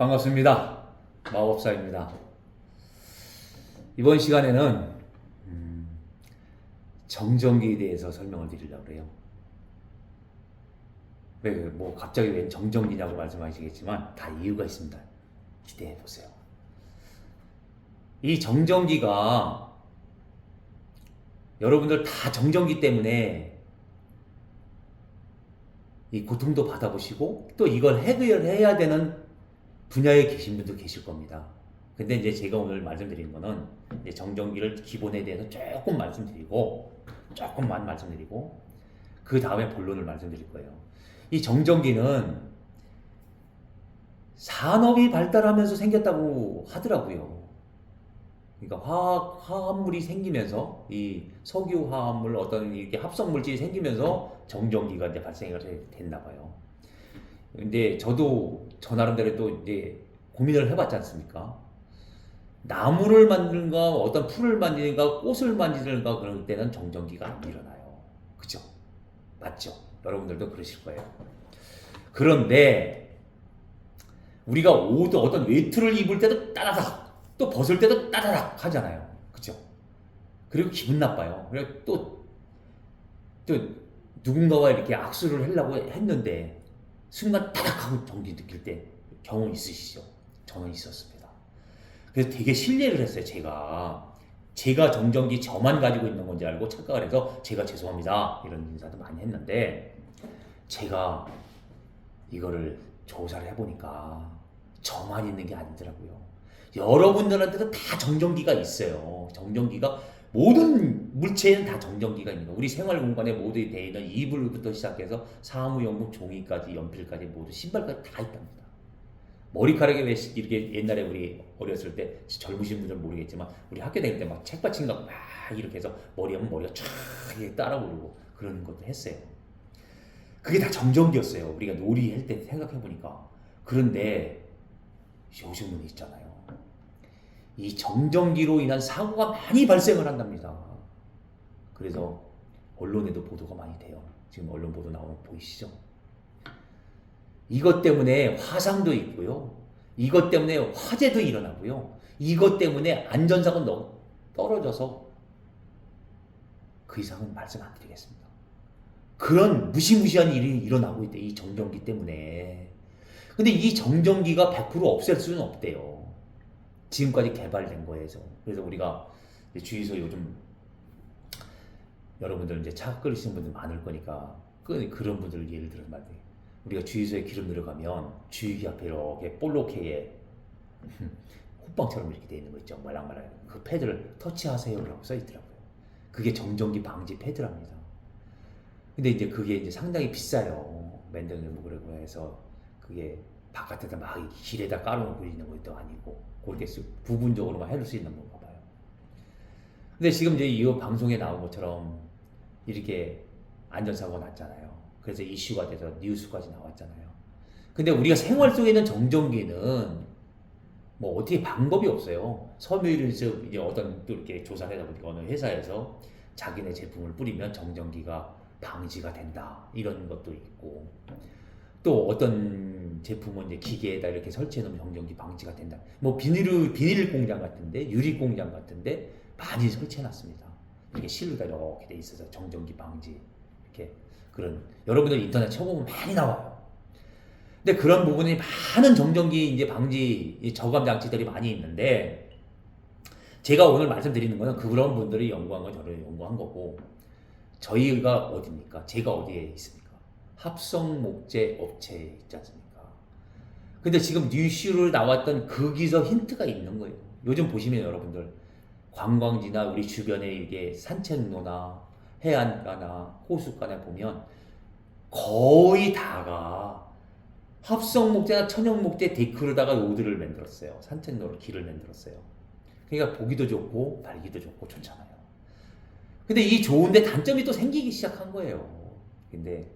반갑습니다. 마법사입니다. 이번 시간에는 정전기에 대해서 설명을 드리려고 해요. 뭐 갑자기 웬 정전기냐고 말씀하시겠지만 다 이유가 있습니다. 기대해 보세요. 이 정전기가 여러분들 다 정전기 때문에 이 고통도 받아보시고 또 이걸 해결해야 되는 분야에 계신 분도 계실 겁니다. 근데 이제 제가 오늘 말씀드리는 거는 이제 정전기를 기본에 대해서 조금만 말씀드리고 그 다음에 본론을 말씀드릴 거예요. 이 정전기는 산업이 발달하면서 생겼다고 하더라고요. 그러니까 화합물이 생기면서 이 석유 화합물 어떤 이렇게 합성 물질이 생기면서 정전기가 이제 발생을 됐나 봐요. 근데 저도 저 나름대로 또 이제 고민을 해봤지 않습니까? 나무를 만드는가, 어떤 풀을 만드는가, 꽃을 만드는가 그럴 때는 정전기가 안 일어나요. 그죠? 맞죠? 여러분들도 그러실 거예요. 그런데 우리가 옷 어떤 외투를 입을 때도 따다닥, 또 벗을 때도 따다닥 하잖아요. 그죠? 그리고 기분 나빠요. 그리고 또 누군가와 이렇게 악수를 하려고 했는데 순간 타닥 하고 전기 느낄 때 경험 있으시죠? 저는 있었습니다. 그래서 되게 신뢰를 했어요. 제가 정전기 저만 가지고 있는 건지 알고 착각을 해서 제가 죄송합니다 이런 인사도 많이 했는데 제가 이거를 조사를 해보니까 저만 있는 게 아니더라고요. 여러분들한테도 다 정전기가 있어요. 정전기가 모든 물체에는 다 정전기가 있는 거예요. 우리 생활 공간에 모두 되어 있는 이불부터 시작해서 사무용품, 종이까지, 연필까지 모두 신발까지 다 있답니다. 머리카락에 왜 이렇게 옛날에 우리 어렸을 때 젊으신 분들은 모르겠지만 우리 학교 다닐 때 막 책받침 갖고 막 이렇게 해서 머리 하면 머리가 쫙 따라 오르고 그런 것도 했어요. 그게 다 정전기였어요. 우리가 놀이할 때 생각해 보니까. 그런데 요즘은 있잖아요. 이 정전기로 인한 사고가 많이 발생을 한답니다. 그래서 언론에도 보도가 많이 돼요. 지금 언론 보도 나오는 거 보이시죠? 이것 때문에 화상도 있고요. 이것 때문에 화재도 일어나고요. 이것 때문에 안전사고가 너무 떨어져서 그 이상은 말씀 안 드리겠습니다. 그런 무시무시한 일이 일어나고 있대. 이 정전기 때문에. 근데 이 정전기가 100% 없앨 수는 없대요. 지금까지 개발된 거에서. 그래서 우리가 주유소 요즘 여러분들 이제 차 끓이시는 분들 많을 거니까 그런 분들 예를 들어서 말이에요. 우리가 주유소에 기름 들어가면 주유기 앞에 이렇게 볼록하게 호빵처럼 이렇게 돼 있는 거 있죠. 말랑말랑. 그 패드를 터치하세요라고 써 있더라고요. 그게 정전기 방지 패드랍니다. 근데 이제 그게 이제 상당히 비싸요. 맨정에 뭐 그러고 해서 그게 바깥에다 막 길에다 깔아놓고 있는 것도 아니고 그렇게 부분적으로만 해줄 수 있는 건가 봐요. 근데 지금 이제 이 방송에 나온 것처럼 이렇게 안전사고가 났잖아요. 그래서 이슈가 돼서 뉴스까지 나왔잖아요. 근데 우리가 생활 속에 있는 정전기는 뭐 어떻게 방법이 없어요. 섬유유연에서 이제 어떤 또 이렇게 조사를 하다 보니까 어느 회사에서 자기네 제품을 뿌리면 정전기가 방지가 된다 이런 것도 있고 또 어떤 제품은 이제 기계에다 이렇게 설치해 놓으면 정전기 방지가 된다. 뭐 비닐 공장 같은데 유리 공장 같은데 많이 설치해 놨습니다. 이렇게 실루가 이렇게 돼 있어서 정전기 방지 이렇게 그런 여러분들 인터넷 쳐보면 많이 나와요. 근데 그런 부분이 많은 정전기 이제 방지 저감 장치들이 많이 있는데 제가 오늘 말씀드리는 거는 그런 분들이 연구한 건 저를 연구한 거고 저희가 어디입니까? 제가 어디에 있습니까? 합성 목재 업체에 있지 않습니까? 근데 지금 뉴스로 나왔던 거기서 힌트가 있는 거예요. 요즘 보시면 여러분들 관광지나 우리 주변에 이게 산책로나 해안가나 호숫가나 보면 거의 다가 합성 목재나 천연 목재 데크로다가 로드를 만들었어요. 산책로를 길을 만들었어요. 그러니까 보기도 좋고 발기도 좋고 좋잖아요. 근데 이 좋은데 단점이 또 생기기 시작한 거예요. 근데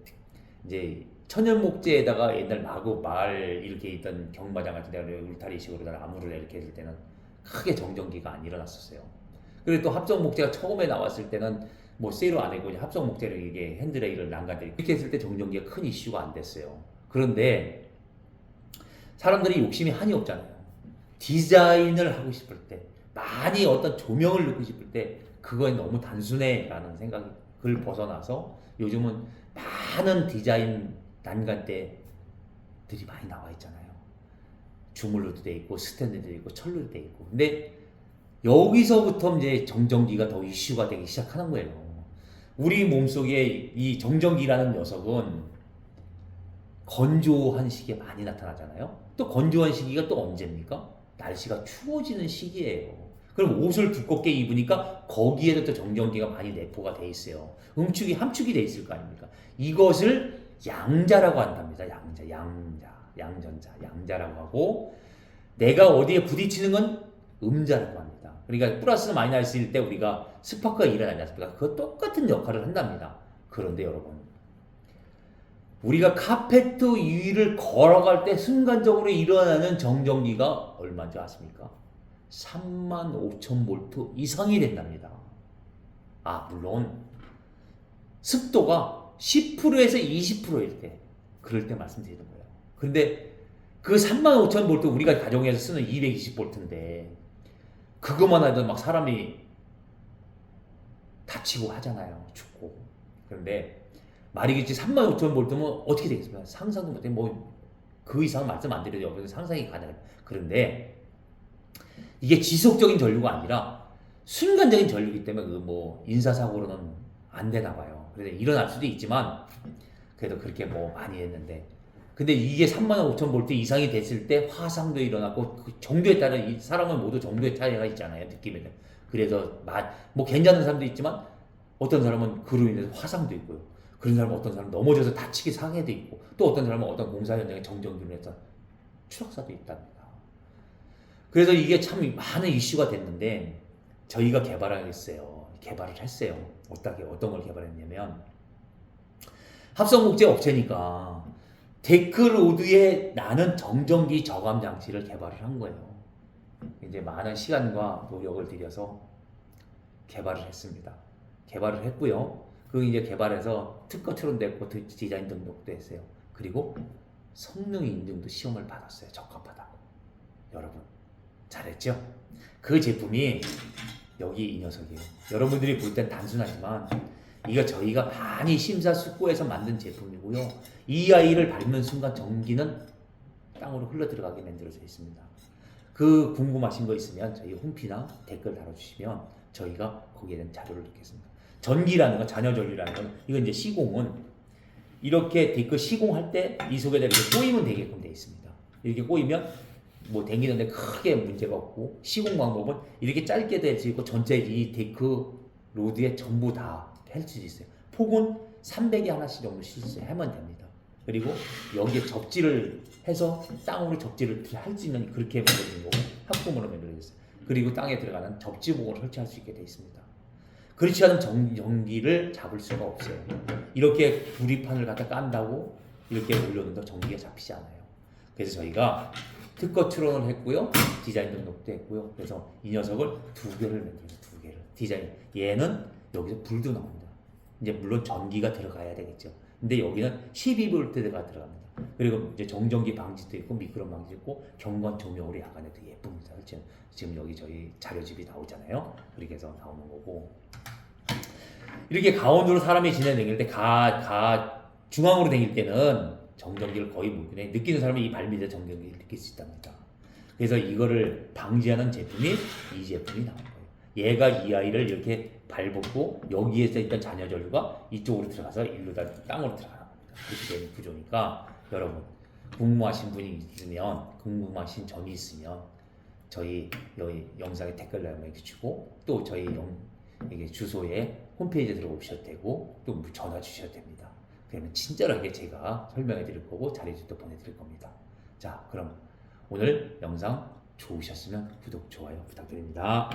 이제 천연 목재에다가 옛날 마을 이렇게 있던 경마장 같은 데 울타리식으로 나무를 이렇게 했을 때는 크게 정전기가 안 일어났었어요. 그리고 또 합성 목재가 처음에 나왔을 때는 뭐 세로 안 하고 합성 목재를 이게 핸드레일을 난간들이 이렇게 했을 때 정전기가 큰 이슈가 안 됐어요. 그런데 사람들이 욕심이 한이 없잖아요. 디자인을 하고 싶을 때, 많이 어떤 조명을 넣고 싶을 때 그거에 너무 단순해라는 생각을 벗어나서 요즘은 많은 디자인 난간대들이 많이 나와 있잖아요. 주물로도 돼 있고 스탠드도 있고 철로도 돼 있고. 근데 여기서부터 이제 정전기가 더 이슈가 되기 시작하는 거예요. 우리 몸속에 이 정전기라는 녀석은 건조한 시기에 많이 나타나잖아요. 또 건조한 시기가 또 언제입니까? 날씨가 추워지는 시기예요. 그럼 옷을 두껍게 입으니까 거기에도 또 정전기가 많이 내포가 돼 있어요. 함축이 돼 있을 거 아닙니까? 이것을 양자라고 한답니다. 양자라고 하고, 내가 어디에 부딪히는 건 음자라고 합니다. 그러니까 플러스 마이너스일 때 우리가 스파크가 일어나지 않습니까? 그거 똑같은 역할을 한답니다. 그런데 여러분, 우리가 카페트 위를 걸어갈 때 순간적으로 일어나는 정전기가 얼마인지 아십니까? 35,000V 이상이 된답니다. 물론 습도가 10%에서 20%일 때, 그럴 때 말씀드리는 거예요. 근데 그 35,000V 우리가 가정에서 쓰는 220V인데 그것만 해도 막 사람이 다치고 하잖아요. 죽고. 그런데 말이겠지, 35,000V면 어떻게 되겠습니까? 상상도 못해. 그 이상 말씀 안 드려도 여러분 상상이 가능해요. 그런데 이게 지속적인 전류가 아니라 순간적인 전류이기 때문에 인사사고로는 안 되나 봐요. 그래서 일어날 수도 있지만 그래도 그렇게 많이 했는데, 근데 이게 35,000V 이상이 됐을 때 화상도 일어나고 그 정도에 따라 이 사람은 모두 정도의 차이가 있잖아요. 느낌에는. 그래서 괜찮은 사람도 있지만 어떤 사람은 그로 인해서 화상도 있고요. 그런 사람은 어떤 사람은 넘어져서 다치게 상해도 있고, 또 어떤 사람은 어떤 공사 현장에 정전기로 해서 추락사도 있답니다. 그래서 이게 참 많은 이슈가 됐는데 저희가 개발을 했어요. 어떤 걸 개발했냐면, 합성국제 업체니까 데크로드에 나는 정전기 저감 장치를 개발을 한 거예요. 이제 많은 시간과 노력을 들여서 개발을 했습니다. 개발을 했고요. 그 이제 개발해서 특허처럼 됐고 디자인 등록도 했어요. 그리고 성능 인증도 시험을 받았어요. 적합하다고. 여러분 잘했죠? 그 제품이 여기 이 녀석이에요. 여러분들이 볼 땐 단순하지만 이거 저희가 많이 심사숙고해서 만든 제품이고요. 이 아이를 밟는 순간 전기는 땅으로 흘러 들어가게 만들어져 있습니다. 그 궁금하신 거 있으면 저희 홈피나 댓글 달아주시면 저희가 거기에 대한 자료를 넣겠습니다. 전기라는 건, 잔여전류라는 건, 이건 이제 시공은 이렇게 데크 시공할 때 이 속에다 이렇게 꼬이면 되게끔 되어 있습니다. 이렇게 꼬이면 당기는데 크게 문제가 없고, 시공 방법은 이렇게 짧게 될 수 있고 전체 이 데크 로드에 전부 다 펼쳐져 있어요. 폭은 300에 하나씩 정도 하면 됩니다. 그리고 여기에 접지를 해서 땅으로 접지를 할 수 있는, 그렇게 만들어진 거고 합금으로 만들어져 있어요. 그리고 땅에 들어가는 접지봉을 설치할 수 있게 되어 있습니다. 그렇지 않으면 전기를 잡을 수가 없어요. 이렇게 구리판을 갖다 깐다고 이렇게 올려놓는다 전기가 잡히지 않아요. 그래서 저희가 특허 출원을 했고요. 디자인 등록도 했고요. 그래서 이 녀석을 2개를 만들어서 2개를 디자인. 얘는 여기서 불도 나옵니다. 이제 물론 전기가 들어가야 되겠죠. 근데 여기는 12V가 들어갑니다. 그리고 이제 정전기 방지도 있고 미끄럼 방지 있고 경관 조명으로 야간에도 예쁩니다. 지금 여기 저희 자료집이 나오잖아요. 그렇게 해서 나오는 거고, 이렇게 가운데로 사람이 지나다닐 때 중앙으로 다닐 때는 정전기를 거의 못 느끼네. 느끼는 사람이 이 발 밑에 정전기를 느낄 수 있답니다. 그래서 이거를 방지하는 제품이 이 제품이 나온 거예요. 얘가 이 아이를 이렇게 밟고 여기에서 있던 잔여전류가 이쪽으로 들어가서 일로 땅으로 들어가는 겁니다. 그렇게 되는 구조니까 여러분 궁금하신 분이 있으면, 궁금하신 점이 있으면 저희 여기 영상에 댓글 남겨주시고, 또 저희 이게 주소에 홈페이지에 들어오셔도 되고 또 전화 주셔도 됩니다. 그러면 친절하게 제가 설명해 드릴 거고 자료도 보내드릴 겁니다. 자, 그럼 오늘 영상 좋으셨으면 구독, 좋아요 부탁드립니다.